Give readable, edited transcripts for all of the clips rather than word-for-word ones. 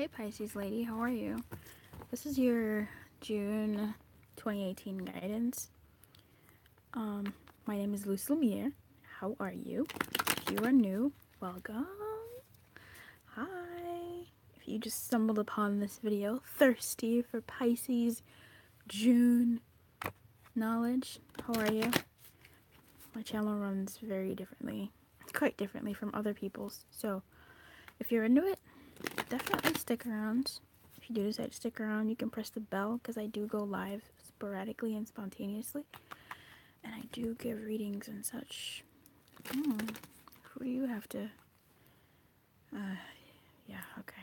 Hey Pisces lady, how are you? This is your June 2018 guidance. My name is Luce Lumiere. How are you? If you are new, welcome. Hi. If you just stumbled upon this video, thirsty for Pisces June knowledge, how are you? My channel runs very differently, quite differently from other people's. So if you're into it, definitely stick around. If you do decide to stick around, you can press the bell because I do go live sporadically and spontaneously. And I do give readings and such. Who do you have to... yeah, okay.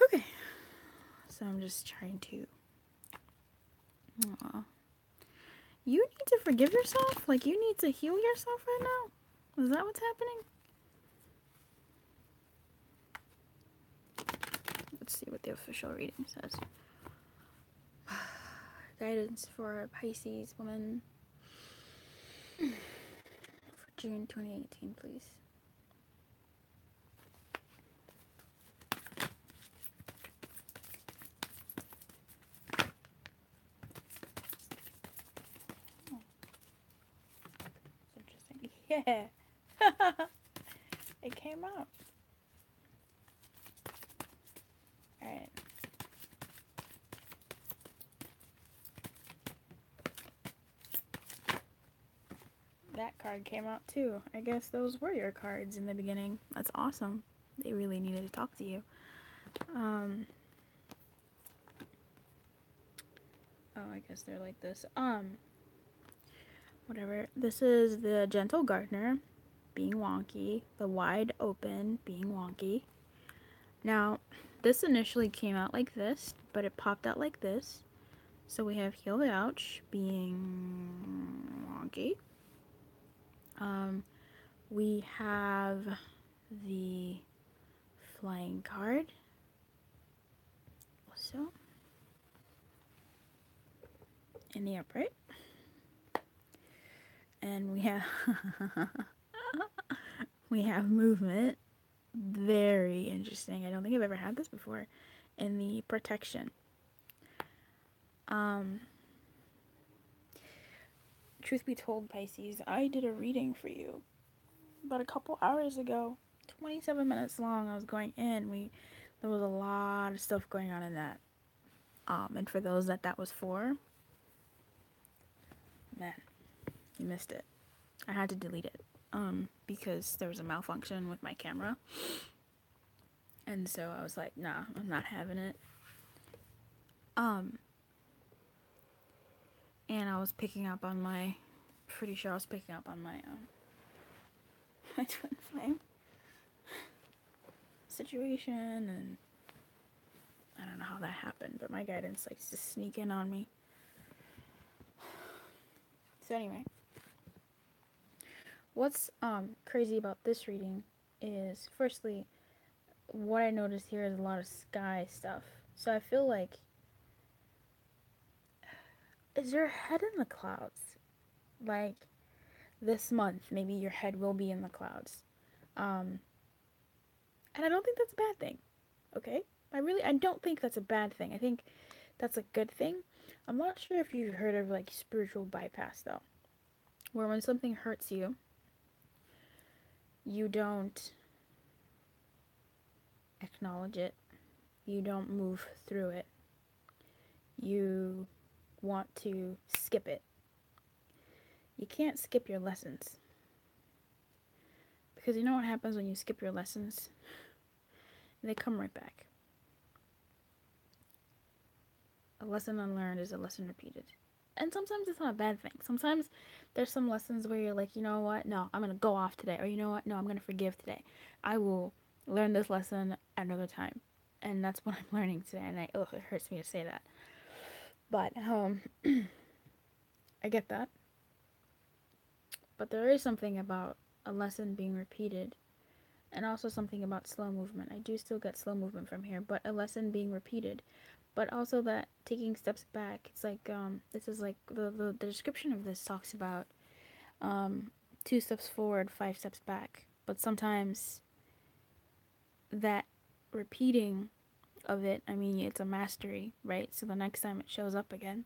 Okay. So I'm just trying to... Aww. You need to forgive yourself? Like, you need to heal yourself right now? Is that what's happening? Let's see what the official reading says. Guidance for Pisces woman for June 2018, please. Oh, it's interesting. Yeah. It came out. Alright. That card came out too. I guess those were your cards in the beginning. That's awesome. They really needed to talk to you. Oh, I guess they're like this. Whatever. This is the gentle gardener being wonky. The wide open being wonky. Now, this initially came out like this, but it popped out like this. So we have heal the ouch being wonky. We have the flying card. Also, in the upright. And we have we have movement. Very interesting. I don't think I've ever had this before. In the protection. Truth be told, Pisces, I did a reading for you about a couple hours ago. 27 minutes long. I was going in. There was a lot of stuff going on in that. And for those that was for, man, you missed it. I had to delete it. Because there was a malfunction with my camera. And so I was like, nah, I'm not having it. And I was picking up on my, pretty sure I was picking up on my, my twin flame situation, and I don't know how that happened, but my guidance likes to sneak in on me. So anyway, what's crazy about this reading is, firstly, what I noticed here is a lot of sky stuff. So I feel like, is your head in the clouds? Like, this month, maybe your head will be in the clouds. And I don't think that's a bad thing, okay? I don't think that's a bad thing. I think that's a good thing. I'm not sure if you've heard of, like, spiritual bypass, though. Where when something hurts you, you don't acknowledge it. You don't move through it. You want to skip it. You can't skip your lessons. Because you know what happens when you skip your lessons? They come right back. A lesson unlearned is a lesson repeated. And sometimes it's not a bad thing. Sometimes there's some lessons where you're like, you know what? No, I'm going to go off today. Or you know what? No, I'm going to forgive today. I will learn this lesson at another time. And that's what I'm learning today. And it hurts me to say that. But, I get that. But there is something about a lesson being repeated. And also something about slow movement. I do still get slow movement from here. But a lesson being repeated. But also that taking steps back. It's like, this is like, the description of this talks about 2 steps forward, 5 steps back. But sometimes that repeating of it, I mean, it's a mastery, right? So the next time it shows up again,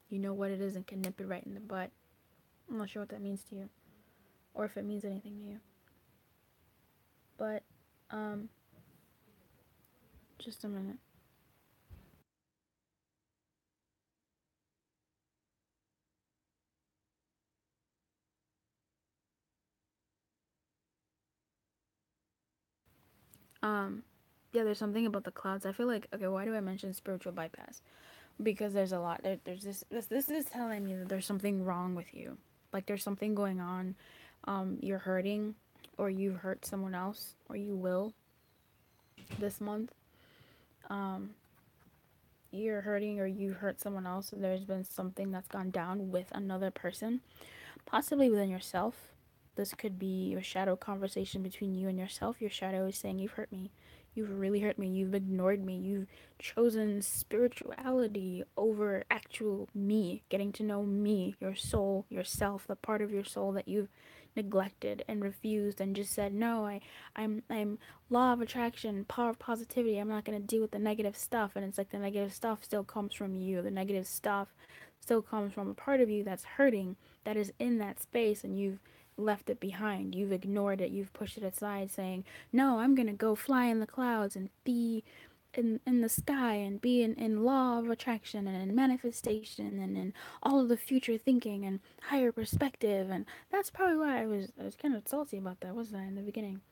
you know what it is and can nip it right in the butt. I'm not sure what that means to you, or if it means anything to you. But, just a minute. Yeah, there's something about the clouds. I feel like, okay, why do I mention spiritual bypass? Because there's a lot. There's this is telling me that there's something wrong with you. Like there's something going on. You're hurting, or you've hurt someone else, or you will this month. Um, you're hurting, or you hurt someone else, and there's been something that's gone down with another person, possibly within yourself. This could be a shadow conversation between you and yourself. Your shadow is saying, "You've hurt me. You've really hurt me. You've ignored me. You've chosen spirituality over actual me, getting to know me, your soul, yourself, the part of your soul that you've neglected and refused and just said, no, I'm law of attraction, power of positivity. I'm not going to deal with the negative stuff." And it's like the negative stuff still comes from you. The negative stuff still comes from a part of you that's hurting, that is in that space, and you've left it behind. You've ignored it. You've pushed it aside, saying, no, I'm going to go fly in the clouds and be in the sky and be in law of attraction and in manifestation and in all of the future thinking and higher perspective. And that's probably why I was kind of salty about that, wasn't I, in the beginning?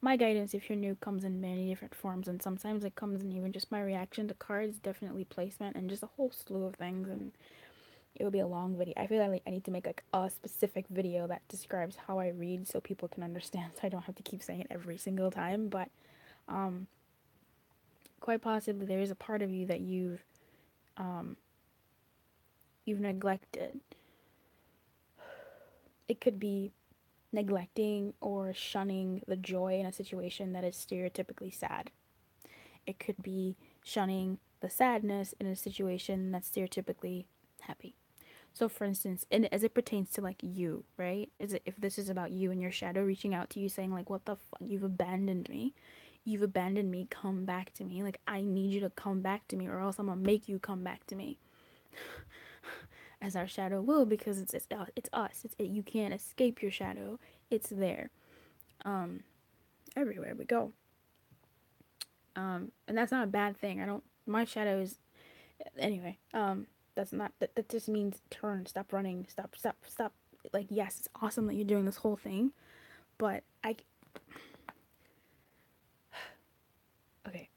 My guidance, if you're new, comes in many different forms, and sometimes it comes in even just my reaction to cards, definitely placement, and just a whole slew of things. And it would be a long video. I feel like I need to make like a specific video that describes how I read so people can understand, so I don't have to keep saying it every single time. But um quite possibly there is a part of you that um you've neglected. It could be neglecting or shunning the joy in a situation that is stereotypically sad. It could be shunning the sadness in a situation that's stereotypically happy. So, for instance, and as it pertains to like you, right? Is it, if this is about you and your shadow reaching out to you saying like, "What the fuck? You've abandoned me. You've abandoned me. Come back to me. Like I need you to come back to me, or else I'm gonna make you come back to me." As our shadow will, because it's us. It's it. You can't escape your shadow. It's there. Um, everywhere we go. And that's not a bad thing. I don't. My shadow is anyway. That's not that just means turn, stop running, stop. Like yes, it's awesome that you're doing this whole thing, but okay,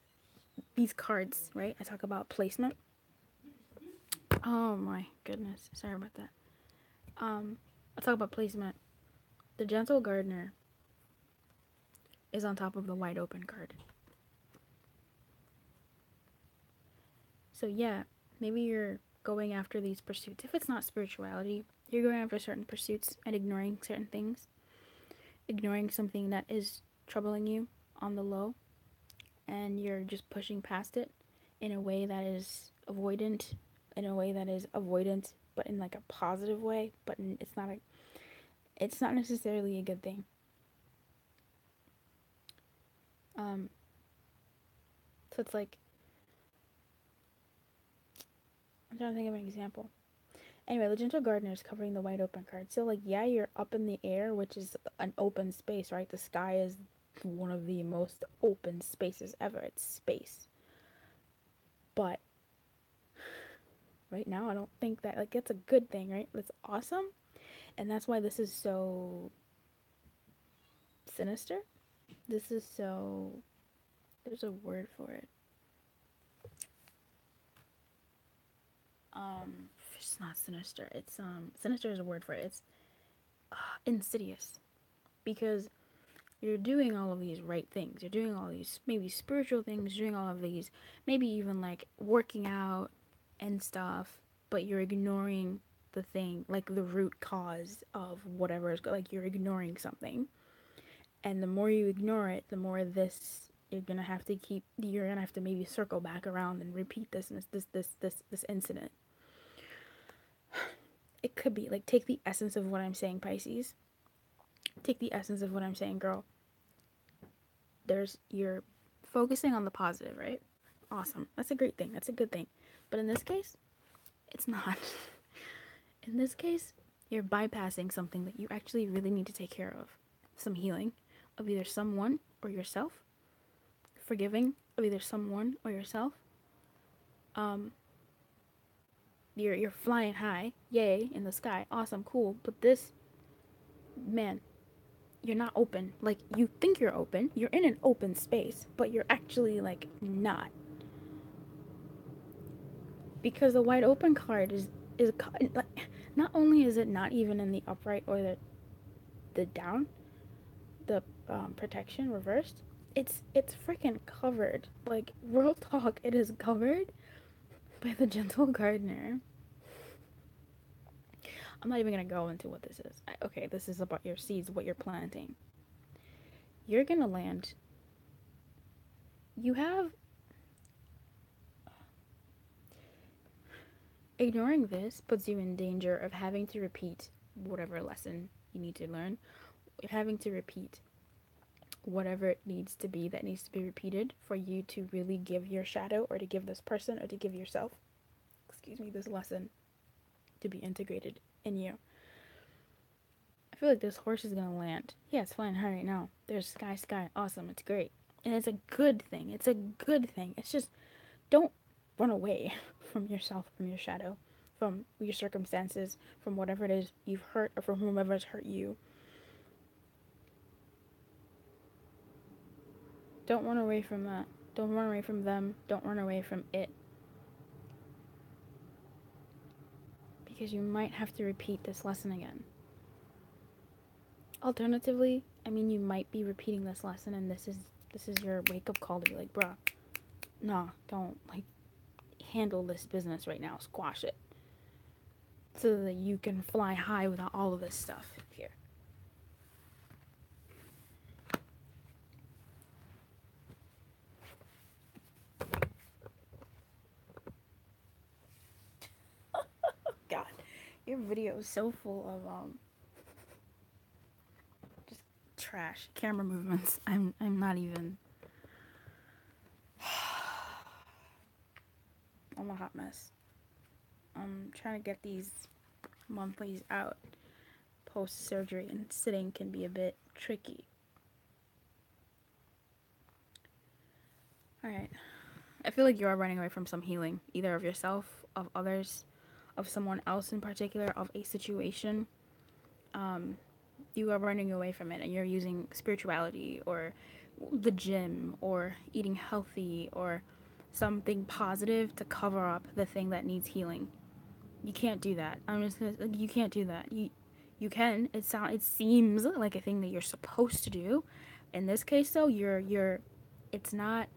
these cards, right? I talk about placement. Oh my goodness, sorry about that. I talk about placement. The gentle gardener is on top of the wide open card. So yeah, maybe you're going after these pursuits. If it's not spirituality, you're going after certain pursuits and ignoring certain things, ignoring something that is troubling you on the low, and you're just pushing past it in a way that is avoidant, but in like a positive way. But it's not necessarily a good thing. Um, so it's like I'm trying to think of an example. Anyway, the gentle gardener is covering the wide open card. So like yeah, you're up in the air, which is an open space, right? The sky is one of the most open spaces ever. It's space. But right now I don't think that like that's a good thing, right? That's awesome. And that's why this is so sinister. This is so there's a word for it. It's not sinister. It's sinister is a word for it. It's insidious because you're doing all of these right things. You're doing all these maybe spiritual things, you're doing all of these, maybe even like working out and stuff, but you're ignoring the thing, like the root cause of whatever is like you're ignoring something. And the more you ignore it, the more this you're gonna have to maybe circle back around and repeat this incident. It could be like take the essence of what I'm saying, Pisces. Take the essence of what I'm saying, girl. you're focusing on the positive, right? Awesome. That's a great thing. That's a good thing. But in this case, it's not. In this case, you're bypassing something that you actually really need to take care of. Some healing of either someone or yourself. Forgiving of either someone or yourself. You're flying high, yay, in the sky, awesome, cool. But this, man, you're not open. Like, you think you're open, you're in an open space, but you're actually, like, not. Because the wide open card is like, not only is it not even in the upright or the down, the protection reversed, it's freaking covered. Like, real talk, it is covered by the gentle gardener. I'm not even gonna go into what this is. Okay, this is about your seeds, what you're planting. You're gonna land. You have. Ignoring this puts you in danger of having to repeat whatever lesson you need to learn, having to repeat whatever it needs to be that needs to be repeated for you to really give your shadow, or to give this person, or to give yourself, this lesson to be integrated in you. I feel like this horse is gonna land. Yeah, it's flying high right now. There's sky, awesome, it's great. And it's a good thing. It's a good thing. It's just, don't run away from yourself, from your shadow, from your circumstances, from whatever it is you've hurt, or from whomever's hurt you. Don't run away from that. Don't run away from them. Don't run away from it. Because you might have to repeat this lesson again. Alternatively, I mean, you might be repeating this lesson, and this is your wake-up call to be like, bruh, nah, don't, like, handle this business right now. Squash it. So that you can fly high without all of this stuff here. God, your video is so full of just trash camera movements. I'm not even. I'm a hot mess. I'm trying to get these monthlies out post surgery, and sitting can be a bit tricky. Alright. I feel like you are running away from some healing, either of yourself, of others, of someone else in particular, of a situation. You are running away from it, and you're using spirituality, or the gym, or eating healthy, or something positive to cover up the thing that needs healing. You can't do that. You can't do that. You can. It seems like a thing that you're supposed to do. In this case, though, it's not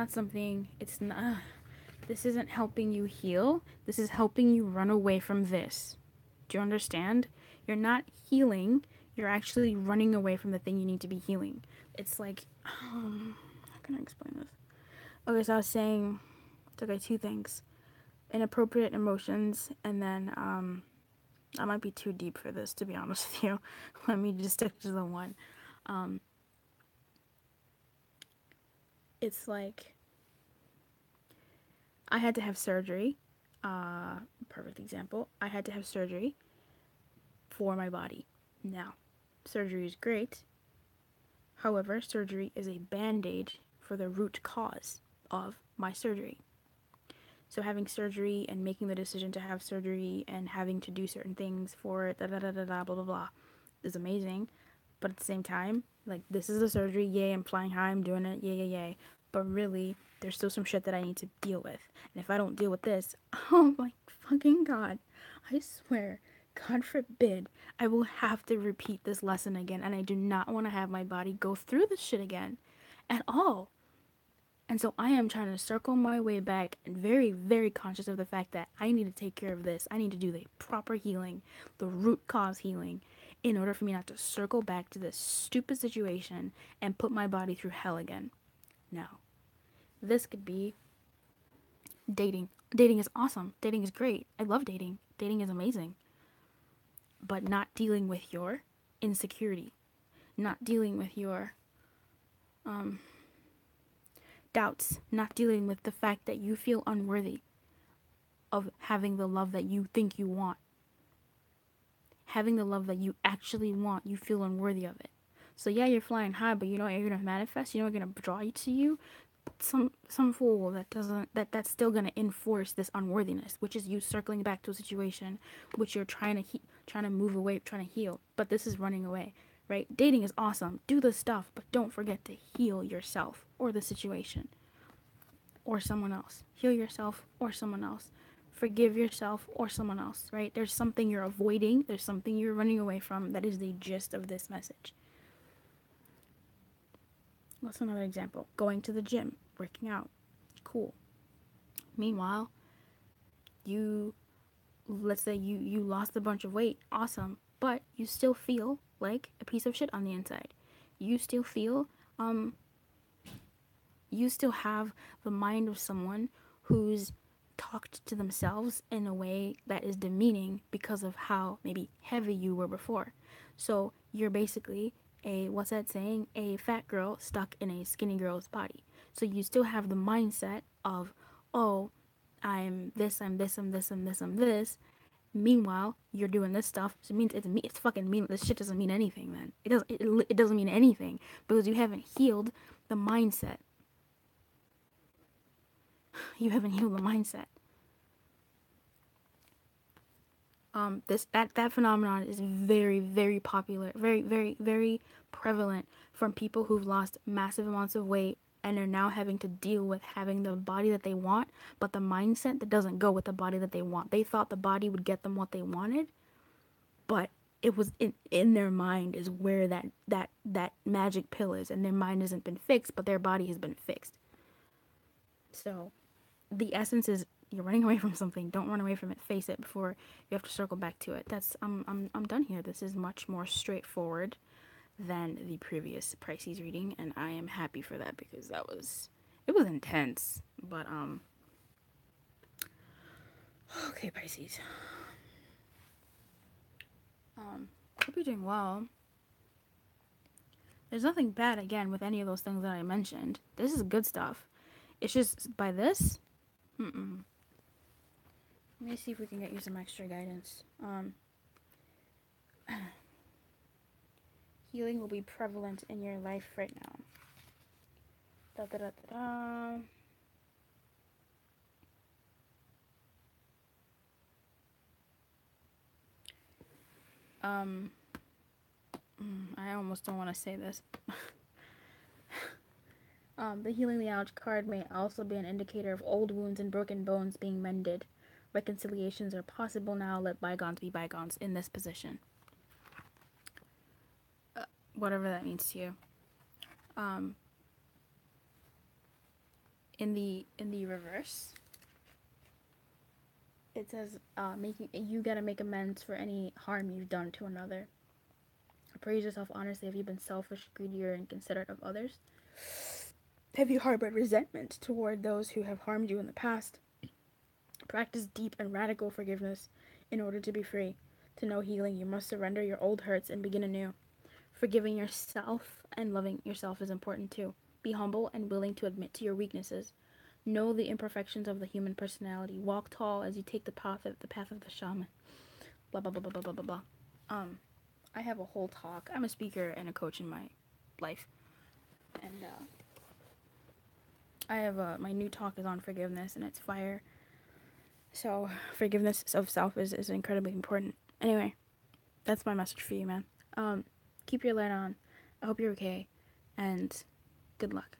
something. It's not. This isn't helping you heal. This is helping you run away from this. Do you understand? You're not healing. You're actually running away from the thing you need to be healing. It's like, how can I explain this? Okay, so I was saying, it's okay, two things. Inappropriate emotions, and then, I might be too deep for this, to be honest with you. Let me just stick to the one. It's like, I had to have surgery. Perfect example. I had to have surgery for my body. Now, surgery is great. However, surgery is a band-aid for the root cause of my surgery. So having surgery and making the decision to have surgery and having to do certain things for it, blah, blah, blah, is amazing. But at the same time, like, this is the surgery, yay, I'm flying high, I'm doing it, yay. But really, there's still some shit that I need to deal with. And if I don't deal with this, oh my fucking God, I swear, God forbid, I will have to repeat this lesson again. And I do not want to have my body go through this shit again at all. And so I am trying to circle my way back, and very, very conscious of the fact that I need to take care of this. I need to do the proper healing, the root cause healing, in order for me not to circle back to this stupid situation and put my body through hell again. Now, this could be dating. Dating is awesome. Dating is great. I love dating. Dating is amazing. But not dealing with your insecurity. Not dealing with your Doubts, not dealing with the fact that you feel unworthy of having the love that you think you want. Having the love that you actually want, you feel unworthy of it. So yeah, you're flying high, but you know what you're gonna manifest, you know what's gonna draw you to you? Some fool that's still gonna enforce this unworthiness, which is you circling back to a situation which you're trying to move away, trying to heal. But this is running away, right? Dating is awesome. Do the stuff, but don't forget to heal yourself or the situation or someone else. Heal yourself or someone else. Forgive yourself or someone else, right? There's something you're avoiding, there's something you're running away from. That is the gist of this message. What's another example? Going to the gym, working out. Cool. Meanwhile, let's say you lost a bunch of weight. Awesome. But you still feel like a piece of shit on the inside. You still feel, you still have the mind of someone who's talked to themselves in a way that is demeaning because of how maybe heavy you were before. So you're basically what's that saying? A fat girl stuck in a skinny girl's body. So you still have the mindset of, oh, I'm this, I'm this, I'm this, I'm this, I'm this. Meanwhile, you're doing this stuff. So it means it's fucking mean. This shit doesn't mean anything then. It doesn't mean anything because you haven't healed the mindset. You haven't healed the mindset. That phenomenon is very, very popular, very, very, very prevalent from people who've lost massive amounts of weight and are now having to deal with having the body that they want, but the mindset that doesn't go with the body that they want. They thought the body would get them what they wanted, but it was in their mind is where that magic pill is, and their mind hasn't been fixed, but their body has been fixed. So the essence is, you're running away from something, don't run away from it. Face it before you have to circle back to it. I'm done here. This is much more straightforward than the previous Pisces reading, and I am happy for that because it was intense. But okay, Pisces. Hope you're doing well. There's nothing bad again with any of those things that I mentioned. This is good stuff. It's just by this. Let me see if we can get you some extra guidance. Healing will be prevalent in your life right now. I almost don't want to say this. The Healing the Ouch card may also be an indicator of old wounds and broken bones being mended. Reconciliations are possible now. Let bygones be bygones in this position. Whatever that means to you. In the reverse, it says you gotta make amends for any harm you've done to another. Appraise yourself honestly. Have you been selfish, greedy, or inconsiderate of others? Have you harbored resentment toward those who have harmed you in the past? Practice deep and radical forgiveness in order to be free. To know healing, you must surrender your old hurts and begin anew. Forgiving yourself and loving yourself is important too. Be humble and willing to admit to your weaknesses. Know the imperfections of the human personality. Walk tall as you take the path of the shaman. Blah blah blah blah blah blah blah. I have a whole talk. I'm a speaker and a coach in my life, and I have my new talk is on forgiveness, and it's fire. So forgiveness of self is incredibly important. Anyway, that's my message for you, man. Keep your light on. I hope you're okay, and good luck.